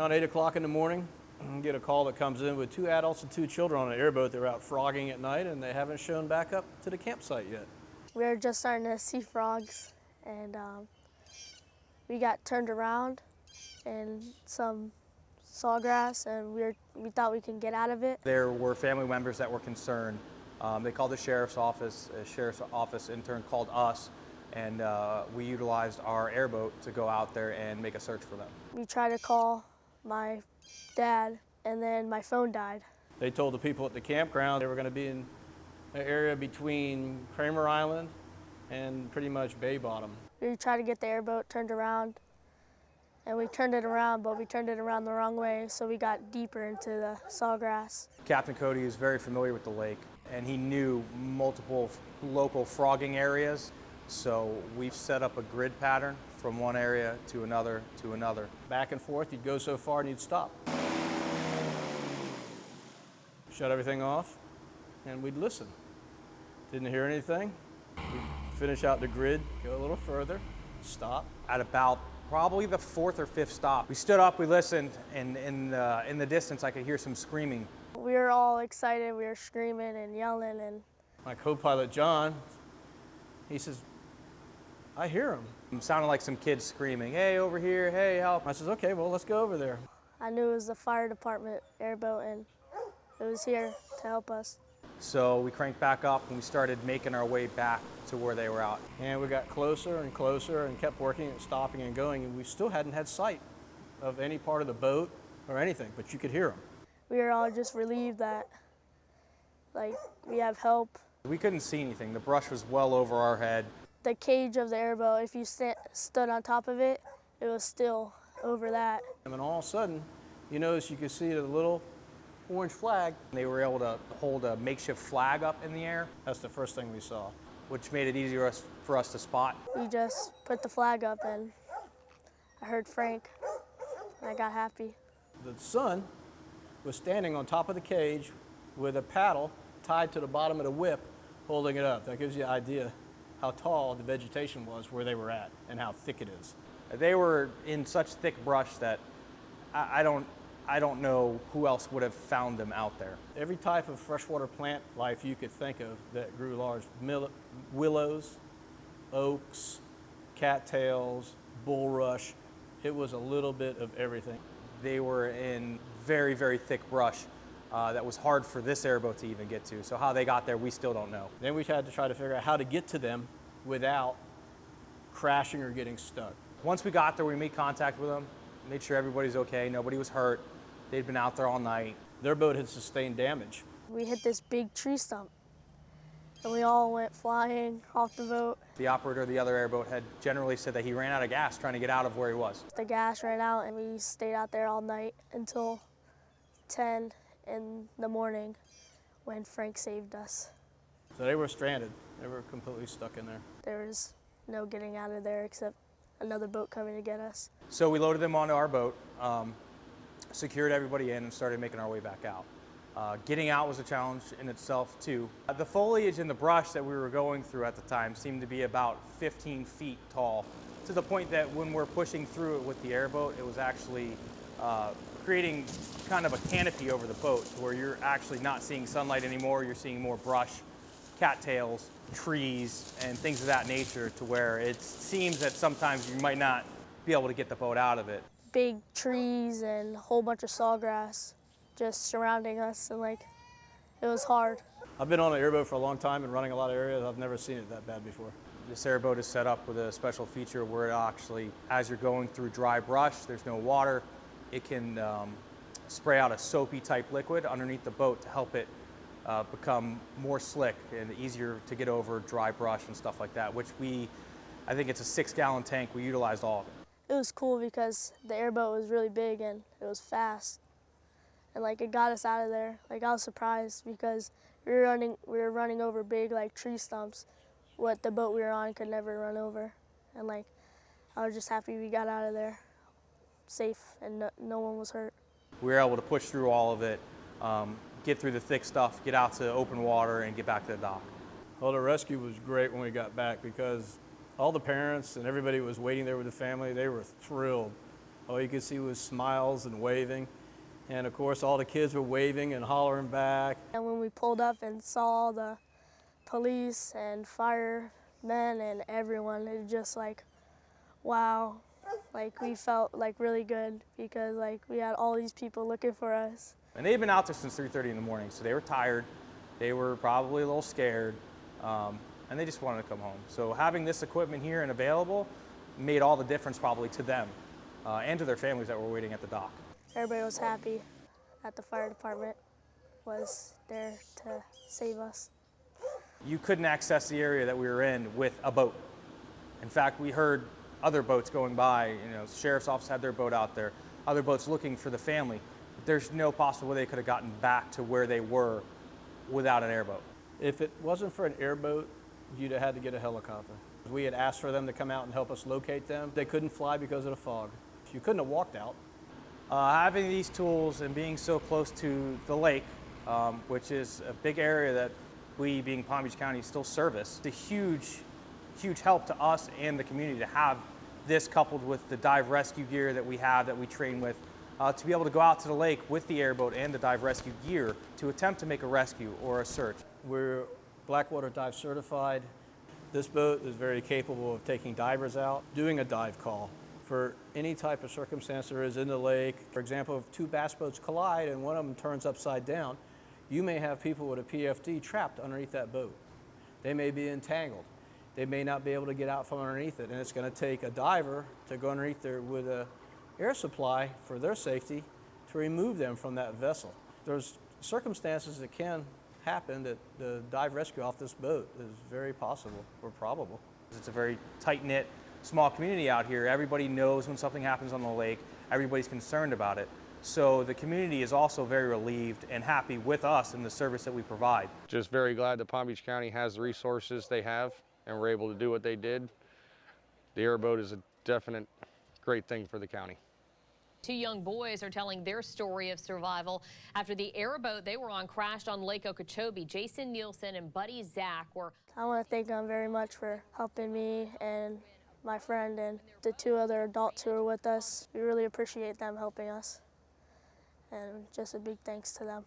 Around 8 o'clock in the morning, get a call that comes in with 2 adults and 2 children on an airboat. They're out frogging at night and they haven't shown back up to the campsite yet. We were just starting to see frogs, and we got turned around in some sawgrass, and we thought we could get out of it. There were family members that were concerned. They called the sheriff's office. A sheriff's office intern called us, and we utilized our airboat to go out there and make a search for them. We tried to call my dad, and then my phone died. They told the people at the campground they were going to be in an area between Kramer Island and pretty much Bay Bottom. We tried to get the airboat turned around, and we turned it around, but we turned it around the wrong way, so we got deeper into the sawgrass. Captain Cody is very familiar with the lake, and he knew multiple local frogging areas, so we've set up a grid pattern from one area to another to another. Back and forth, you'd go so far and you'd stop. Shut everything off, and we'd listen. Didn't hear anything. We'd finish out the grid, go a little further, stop. At about probably the 4th or 5th stop, we stood up, we listened, and in the distance I could hear some screaming. We were all excited, we were screaming and yelling, and My co-pilot John, he says, I hear him. It sounded like some kids screaming, "Hey, over here, hey, help." I says, okay, well, let's go over there. I knew it was the fire department airboat, and it was here to help us. So we cranked back up and we started making our way back to where they were out. And we got closer and closer and kept working and stopping and going, and we still hadn't had sight of any part of the boat or anything, but you could hear them. We were all just relieved that, like, we have help. We couldn't see anything. The brush was well over our head. The cage of the airboat, if you stood on top of it, it was still over that. And then all of a sudden, you notice you could see the little orange flag. They were able to hold a makeshift flag up in the air, That's the first thing we saw. which made it easier for us to spot. We just put the flag up, and I heard Frank, and I got happy. The son was standing on top of the cage with a paddle tied to the bottom of the whip, holding it up. That gives you an idea how tall the vegetation was where they were at and how thick it is. They were in such thick brush that I don't know who else would have found them out there. Every type of freshwater plant life you could think of that grew large, willows, oaks, cattails, bulrush, it was a little bit of everything. They were in very, very thick brush that was hard for this airboat to even get to. So how they got there, we still don't know. Then we had to try to figure out how to get to them without crashing or getting stuck. Once we got there, we made contact with them, made sure everybody's okay, nobody was hurt. They'd been out there all night. Their boat had sustained damage. We hit this big tree stump, and we all went flying off the boat. The operator of the other airboat had generally said that he ran out of gas trying to get out of where he was. The gas ran out, and we stayed out there all night until 10 in the morning when Frank saved us. So they were stranded. They were completely stuck in there. There was no getting out of there except another boat coming to get us. So we loaded them onto our boat, secured everybody in, and started making our way back out. Getting out was a challenge in itself too. The foliage in the brush that we were going through at the time seemed to be about 15 feet tall, to the point that when we're pushing through it with the airboat, it was actually creating kind of a canopy over the boat to where you're actually not seeing sunlight anymore, you're seeing more brush, cattails, trees, and things of that nature, to where it seems that sometimes you might not be able to get the boat out of it. Big trees and a whole bunch of sawgrass just surrounding us, and like, it was hard. I've been on an airboat for a long time and running a lot of areas. I've never seen it that bad before. This airboat is set up with a special feature where it actually, as you're going through dry brush, there's no water, it can spray out a soapy type liquid underneath the boat to help it become more slick and easier to get over dry brush and stuff like that, which I think it's a 6-gallon tank, we utilized all of it. It was cool because the airboat was really big and it was fast, and like, it got us out of there. Like, I was surprised because we were running over big like tree stumps, what the boat we were on could never run over, and like, I was just happy we got out of there safe and no one was hurt. We were able to push through all of it, get through the thick stuff, get out to open water, and get back to the dock. Well, the rescue was great when we got back because all the parents and everybody was waiting there with the family. They were thrilled. All you could see was smiles and waving. And of course, all the kids were waving and hollering back. And when we pulled up and saw the police and firemen and everyone, it was just like, wow. Like we felt like really good because like we had all these people looking for us. And they'd been out there since 3:30 in the morning, so they were tired. They were probably a little scared, and they just wanted to come home. So having this equipment here and available made all the difference probably to them and to their families that were waiting at the dock. Everybody was happy that the fire department was there to save us. You couldn't access the area that we were in with a boat. In fact, we heard other boats going by. You know, the sheriff's office had their boat out there, other boats looking for the family. There's no possible way they could have gotten back to where they were without an airboat. If it wasn't for an airboat, you'd have had to get a helicopter. We had asked for them to come out and help us locate them. They couldn't fly because of the fog. You couldn't have walked out. Having these tools and being so close to the lake, which is a big area that we, being Palm Beach County, still service, it's a huge help to us and the community to have this coupled with the dive rescue gear that we have, that we train with, to be able to go out to the lake with the airboat and the dive rescue gear to attempt to make a rescue or a search. We're Blackwater Dive certified. This boat is very capable of taking divers out, doing a dive call for any type of circumstance there is in the lake. For example, if two bass boats collide and one of them turns upside down, you may have people with a PFD trapped underneath that boat. They may be entangled. They may not be able to get out from underneath it, and it's going to take a diver to go underneath there with an air supply for their safety to remove them from that vessel. There's circumstances that can happen that the dive rescue off this boat is very possible or probable. It's a very tight-knit, small community out here. Everybody knows when something happens on the lake. Everybody's concerned about it. So the community is also very relieved and happy with us and the service that we provide. Just very glad that Palm Beach County has the resources they have and were able to do what they did. The airboat is a definite great thing for the county. Two young boys are telling their story of survival after the airboat they were on crashed on Lake Okeechobee. Jason Nielsen and buddy Zach were... I want to thank them very much for helping me and my friend and the two other adults who were with us. We really appreciate them helping us, and just a big thanks to them.